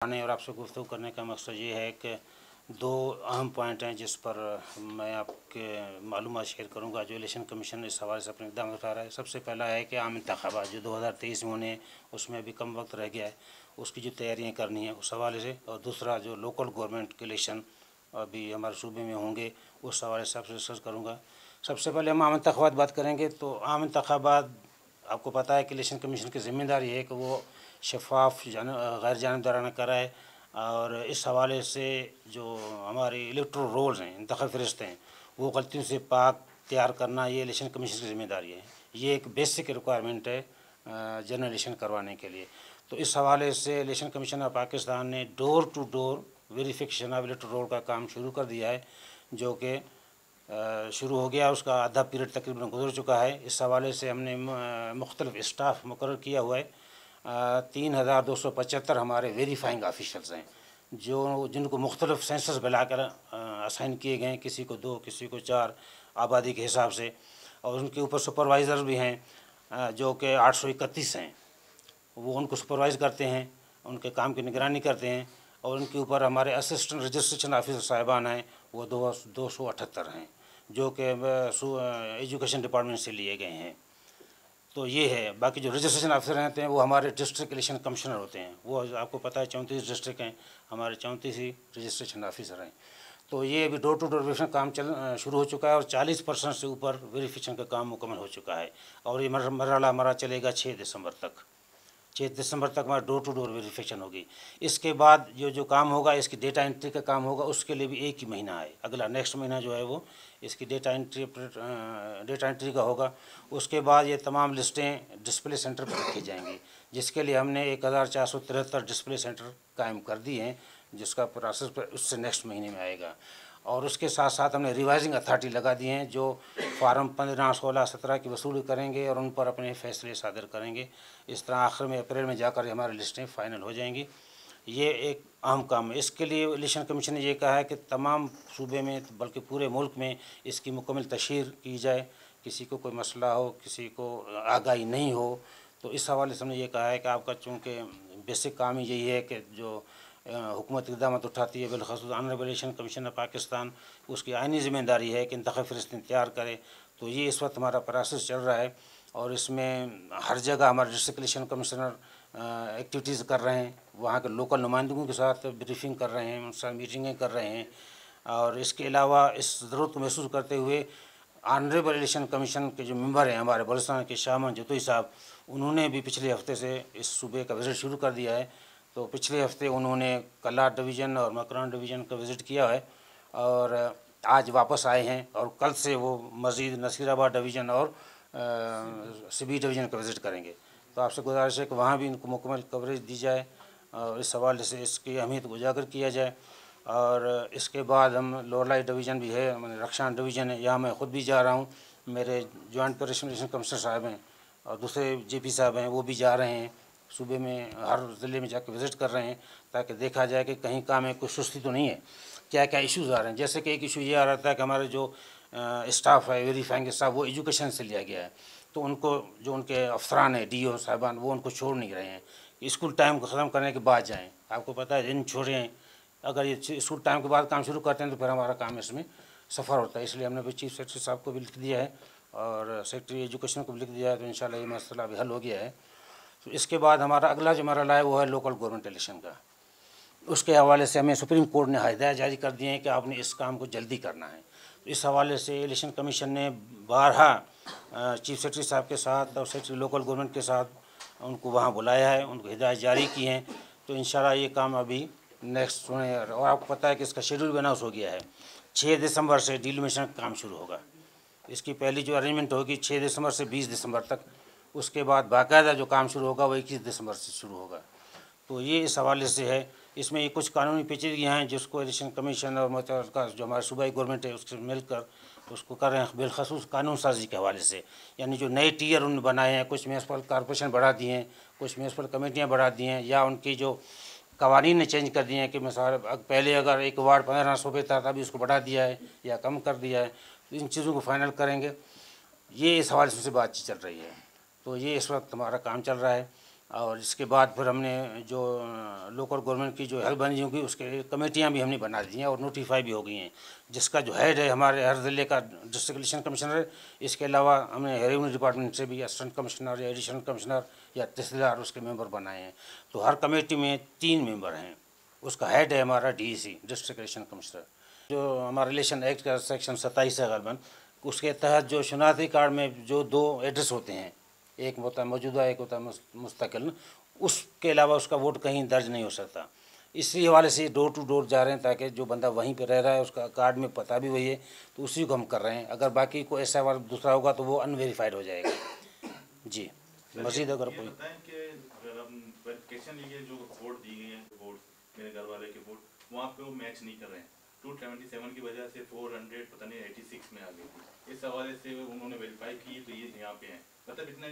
आने और आपसे गुफ्तगू करने का मकसद ये है कि दो अहम पॉइंट हैं जिस पर मैं आपके मालूमात शेयर करूंगा जो इलेक्शन कमीशन इस हवाले से अपने इक़दाम उठा रहा है। सबसे पहला है कि आम इंतखाबात जो 2023 में होने उसमें अभी कम वक्त रह गया है, उसकी जो तैयारियां करनी है उस हवाले से, और दूसरा जो लोकल गवर्नमेंट के इलेक्शन अभी हमारे सूबे में होंगे उस हवाले से आपसे डिस्कस करूँगा। सबसे पहले हम आम इंतखाबात बात करेंगे तो आम इंतखाबात आपको पता है कि इलेक्शन कमीशन की ज़िम्मेदारी है कि वो शफाफ गैर जानिबदाराना कराए, और इस हवाले से जो हमारे इलेक्टोरल रोल्स हैं, इंतखाबी फ़रिश्ते हैं, वो गलतियों से पाक तैयार करना ये इलेक्शन कमीशन की ज़िम्मेदारी है। ये एक बेसिक रिक्वायरमेंट है जनरल इलेक्शन करवाने के लिए। तो इस हवाले से इलेक्शन कमीशन ऑफ पाकिस्तान ने door to door verification of electoral roll का काम शुरू कर दिया है, जो कि शुरू हो गया। उसका आधा पीरियड तकरीबन गुजर चुका है। इस हवाले से हमने मुख्तलिफ स्टाफ मुकर्रर किया हुआ है। 3275 हमारे वेरीफाइंग ऑफिशल्स हैं जो जिनको मुख्तलिफ सेंसस बनाकर असाइन किए गए हैं, किसी को 2 किसी को 4 आबादी के हिसाब से, और उनके ऊपर सुपरवाइज़र भी हैं जो कि 831 हैं। वो उनको सुपरवाइज़ करते हैं, उनके काम की निगरानी करते हैं, और उनके ऊपर हमारे असिस्टेंट रजिस्ट्रेशन ऑफिसर साहिबान हैं वो 278 हैं जो कि एजुकेशन डिपार्टमेंट से लिए गए हैं। तो ये है। बाकी जो रजिस्ट्रेशन ऑफिसर रहते हैं वो हमारे डिस्ट्रिक्ट इलेक्शन कमिश्नर होते हैं। वो आपको पता है 34 डिस्ट्रिक्ट हैं, हमारे 34 ही रजिस्ट्रेशन ऑफिसर हैं। तो ये अभी डोर टू डोर वेरिफिकेशन काम शुरू हो चुका है और 40% से ऊपर वेरिफिकेशन का काम मुकम्मल हो चुका है, और ये मरहला हमारा चलेगा 6 दिसंबर तक। 6 दिसंबर तक हमारा डोर टू डोर वेरिफिकेशन होगी। इसके बाद जो काम होगा, इसकी डेटा एंट्री का काम होगा, उसके लिए भी एक ही महीना है। अगला नेक्स्ट महीना जो है वो इसकी डेटा एंट्री का होगा। उसके बाद ये तमाम लिस्टें डिस्प्ले सेंटर पर रखी जाएंगी, जिसके लिए हमने 1473 डिस्प्ले सेंटर कायम कर दिए हैं, जिसका प्रोसेस उससे नेक्स्ट महीने में आएगा। और उसके साथ साथ हमने रिवाइजिंग अथॉरिटी लगा दी हैं जो फार्म 15, 16, 17 की वसूली करेंगे और उन पर अपने फैसले सादर करेंगे। इस तरह आखिर में अप्रैल में जाकर हमारी लिस्टें फ़ाइनल हो जाएंगी। ये एक अहम काम है। इसके लिए इलेक्शन कमीशन ने ये कहा है कि तमाम सूबे में बल्कि पूरे मुल्क में इसकी मुकम्मल तशहीर की जाए। किसी को कोई मसला हो, किसी को आगाही नहीं हो, तो इस हवाले से हमने ये कहा है कि आपका चूँकि बेसिक काम ही यही है कि जो हुकूमत इक़दाम उठाती है, बिलख़ुसूस honourable election commission of Pakistan, उसकी आइनी ज़िम्मेदारी है कि इंतख़ाबी फ़रिश्ते तैयार करे। तो ये इस वक्त हमारा प्रोसेस चल रहा है, और इसमें हर जगह हमारे डिस्ट्रिक्ट इलेक्शन कमिश्नर एक्टिविटीज़ कर रहे हैं, वहाँ के लोकल नुमाइंदों के साथ ब्रीफिंग कर रहे हैं, उनसे मीटिंगें कर रहे हैं। और इसके अलावा इस ज़रूरत को महसूस करते हुए ऑनरेबल इलेक्शन कमीशन के जो मेंबर हैं हमारे बलूचिस्तान के शाह महमूद जतोई साहब, उन्होंने भी पिछले हफ्ते से इस सूबे का विज़िट शुरू कर दिया है। तो पिछले हफ्ते उन्होंने कल्लार डिवीज़न और मकरान डिवीज़न का विज़िट किया है, और आज वापस आए हैं, और कल से वो मज़ीद नसीराबाद डिवीज़न और सिबी डिवीज़न का विज़िट करेंगे। तो आपसे गुजारिश है कि वहाँ भी इनको मुकम्मल कवरेज दी जाए और इस हवाले से इसकी अहमियत को उजागर किया जाए। और इसके बाद हम लोरलाई डिवीज़न भी है, मैंने रक्षान डिवीज़न है, यहाँ मैं ख़ुद भी जा रहा हूँ, मेरे जॉइंट इलेक्शन कमिश्नर साहब हैं और दूसरे जेपी साहब हैं, वो भी जा रहे हैं सूबे में, हर ज़िले में जाकर विज़िट कर रहे हैं, ताकि देखा जाए कि कहीं काम में कोई सुस्ती तो नहीं है, क्या क्या इश्यूज़ आ रहे हैं। जैसे कि एक इशू ये आ रहा था कि हमारे जो स्टाफ है, वेरीफाइंग स्टाफ, वो एजुकेशन से लिया गया है, तो उनको जो उनके अफसरान हैं, DO साहिबान, वो उनको छोड़ नहीं रहे हैं कि स्कूल टाइम को ख़त्म करने के बाद जाएँ। आपको पता है दिन छोड़ें, अगर ये स्कूल टाइम के बाद काम शुरू करते हैं तो फिर हमारा काम इसमें सफ़र होता है। इसलिए हमने भी चीफ सेक्रेटरी साहब को भी लिख दिया है और सेक्रेटरी एजुकेशन को भी लिख दिया है, तो इंशाल्लाह ये मसला अभी हल हो गया है। तो इसके बाद हमारा अगला जो मरहला है वो है लोकल गवर्नमेंट इलेक्शन का। उसके हवाले से हमें सुप्रीम कोर्ट ने हिदायत जारी कर दी है कि आपने इस काम को जल्दी करना है। तो इस हवाले से इलेक्शन कमीशन ने बारहा चीफ सेक्रेटरी साहब के साथ और सेक्रेटरी लोकल गवर्नमेंट के साथ उनको वहाँ बुलाया है, उनको हिदायत जारी की हैं। तो इंशाल्लाह ये काम अभी नेक्स्ट, और आपको पता है कि इसका शेड्यूल भी अनाउंस हो गया है। 6 दिसंबर से डिलिमिशन का काम शुरू होगा। इसकी पहली जो अरेंजमेंट होगी 6 दिसंबर से 20 दिसंबर तक, उसके बाद बाकायदा जो काम शुरू होगा वो 21 दिसंबर से शुरू होगा। तो ये इस हवाले से है। इसमें ये कुछ कानूनी पेचीदगियाँ हैं जिसको इलेक्शन कमीशन और मुतल्लिका जो हमारे सूबाई गवर्नमेंट है उससे मिलकर उसको कर रहे हैं, बिलख़ुसूस कानून साजी के हवाले से। यानी जो नए टीयर उन्होंने बनाए हैं, कुछ म्यूनसिपल कॉरपोरेशन बढ़ा दिए हैं, कुछ म्यूनसिपल कमेटियाँ बढ़ा दी हैं, या उनकी जो कवानीन ने चेंज कर दिए हैं कि मिसाल पहले अगर एक वार्ड 15 सूबे था तभी उसको बढ़ा दिया है या कम कर दिया है। तो इन चीज़ों को फाइनल करेंगे। ये इस हवाले से बातचीत चल रही है। तो ये इस वक्त हमारा काम चल रहा है। और इसके बाद फिर हमने जो लोकल गवर्नमेंट की जो हेल्प बनी होगी उसके कमेटियां भी हमने बना दी हैं और नोटिफाई भी हो गई हैं, जिसका जो हेड है हमारे हर ज़िले का डिस्ट्रिक्ट इलेक्शन कमिश्नर। इसके अलावा हमने रेवेन्यू डिपार्टमेंट से भी असिस्टेंट कमिश्नर या एडिशनल कमिश्नर या तहसीलदार उसके मेंबर बनाए हैं। तो हर कमेटी में 3 मेंबर हैं। उसका हेड है हमारा DEC, डिस्ट्रिक्ट इलेक्शन कमिश्नर। जो हमारा इलेक्शन एक्ट का सेक्शन 27 है गलबन, उसके तहत जो शनाख्ती कार्ड में जो 2 एड्रेस होते हैं, एक होता है मौजूदा, एक होता है मुस्तकिल, उसके अलावा उसका वोट कहीं दर्ज नहीं हो सकता। इसी हवाले से डोर टू डोर जा रहे हैं ताकि जो बंदा वहीं पर रह रहा है उसका कार्ड में पता भी वही है, तो उसी को हम कर रहे हैं। अगर बाकी कोई ऐसा वाला दूसरा होगा तो वो अनवेरीफाइड हो जाएगा। जी, मजीद अगर कोई वेरिफिकेशन लिए जो वोट दी गई है, वोट मेरे घर वाले के वोट वहाँ पे वो मैच नहीं कर रहे हैं, 277 की वजह से 400 पता नहीं 86 में आ गई थी। इस हवाले से उन्होंने वेरीफाई की तो ये यहाँ पे हैं, मतलब इतना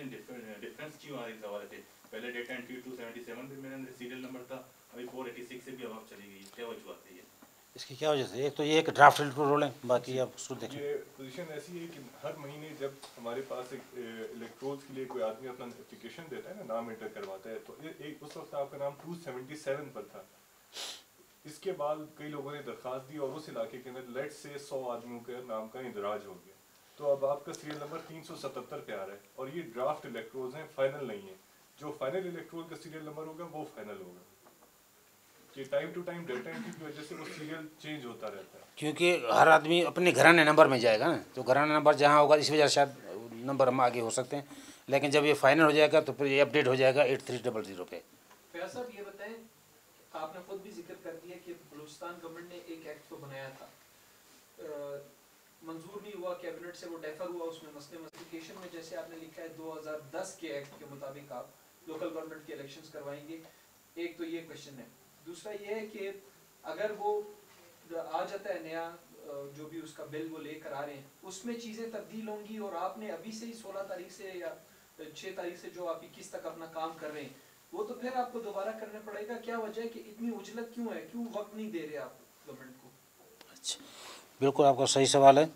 डिफरेंस क्यों आ रहा है इस हवाले से? पहले डेटा एंट्री 277 पे मेरा सीरियल नंबर था, अभी 486 से भी अब चली गई, क्या वजह है ये? इसकी क्या वजह से? एक तो ये एक ड्राफ्ट रोल है, बाकी आप उसको देखें। ये पोजीशन ऐसी है कि हर महीने जब हमारे पास एक इलेक्ट्रोल्स के लिए कोई आदमी अपना एप्लीकेशन देता है ना, नाम एंटर करवाता है, तो एक उस वक्त आपका नाम 277 पर था। इसके बाद कई लोगों ने दरख्वास्त दी और उस इलाके के अंदर लेट से 100 आदमियों के नाम का इंदराज हो गया, तो अब आपका सीरियल नंबर 377 पे आ रहा है। और ये ड्राफ्ट इलेक्ट्रोल्स हैं, फाइनल नहीं है। जो फाइनल इलेक्ट्रोल का सीरियल नंबर होगा वो फाइनल होगा। कि time to time data entry की वजह से वो सीरियल चेंज होता रहता है, क्योंकि हर आदमी अपने घराने नंबर में जाएगा ना, तो घराना नंबर जहाँ होगा इस वजह से शायद नंबर हम आगे हो सकते हैं। लेकिन जब ये फाइनल हो जाएगा तो फिर ये अपडेट हो जाएगा 8300 पे। फैयाज साहब ये बताएं, आपने खुद भी जिक्र कर दिया कि बलूचिस्तान गवर्नमेंट ने एक एक्ट तो बनाया था, मंजूर नहीं हुआ, कैबिनेट से वो डेफर हुआ। उसमें मसले नोटिफिकेशन में जैसे आपने लिखा है 2010 के एक्ट के मुताबिक आप लोकल गवर्नमेंट के इलेक्शंस करवाएंगे। एक तो ये क्वेश्चन है। दूसरा ये है कि अगर वो आ जाता है नया जो भी उसका बिल वो लेकर आ रहे हैं, उसमें चीज़ें तब्दील होंगी और आपने अभी से ही 16 तारीख से या 6 तारीख से जो आप 21 तक अपना काम कर रहे हैं वो तो फिर आपको दोबारा करना पड़ेगा। क्या वजह है कि इतनी उजलत क्यों है, क्यों वक्त नहीं दे रहे आप गवर्नमेंट को? अच्छा, बिल्कुल आपका सही सवाल है।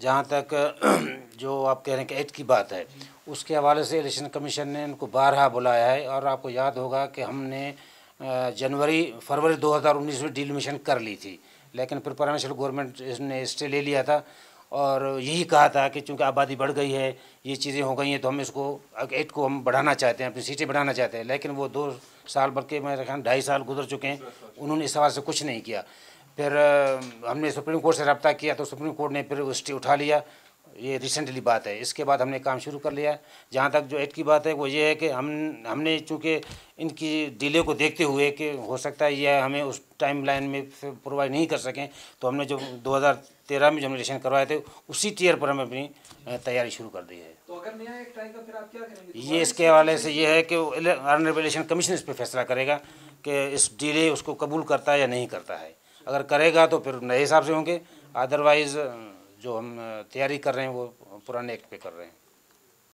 जहाँ तक जो आप कह रहे हैं कि एक्ट की बात है, उसके हवाले से इलेक्शन कमीशन ने इनको 12 बुलाया है। और आपको याद होगा कि हमने फरवरी 2019 में डिलिमिशन कर ली थी, लेकिन फिर परमानेंट गवर्नमेंट ने स्टे ले लिया था और यही कहा था कि चूँकि आबादी बढ़ गई है, ये चीज़ें हो गई हैं, तो हम इसको एक्ट को हम बढ़ाना चाहते हैं, अपनी सीटें बढ़ाना चाहते हैं। लेकिन वो 2 साल बल्कि मेरे ख्याल 2.5 साल गुजर चुके हैं, उन्होंने इस हवाले से कुछ नहीं किया। फिर हमने सुप्रीम कोर्ट से रब्ता किया तो सुप्रीम कोर्ट ने फिर स्टे उठा लिया। ये रिसेंटली बात है। इसके बाद हमने काम शुरू कर लिया है। जहाँ तक जो एक्ट की बात है वो ये है कि हमने चूँकि इनकी डिले को देखते हुए कि हो सकता है ये हमें उस टाइम लाइन में प्रोवाइड नहीं कर सकें, तो हमने जो 2013 में जो हम इलेक्शन करवाए थे उसी टीयर पर हमें अपनी तैयारी शुरू कर दी है। तो अगर नया एक्ट आएगा फिर आप क्या करेंगे? ये इसके हवाले से ये है कि ऑनरेबल इलेक्शन कमीशन इस पर फैसला करेगा कि इस डिले उसको कबूल करता है या नहीं करता है। अगर करेगा तो फिर नए हिसाब से होंगे, अदरवाइज़ जो हम तैयारी कर रहे हैं वो पुराने एक्ट पे कर रहे हैं।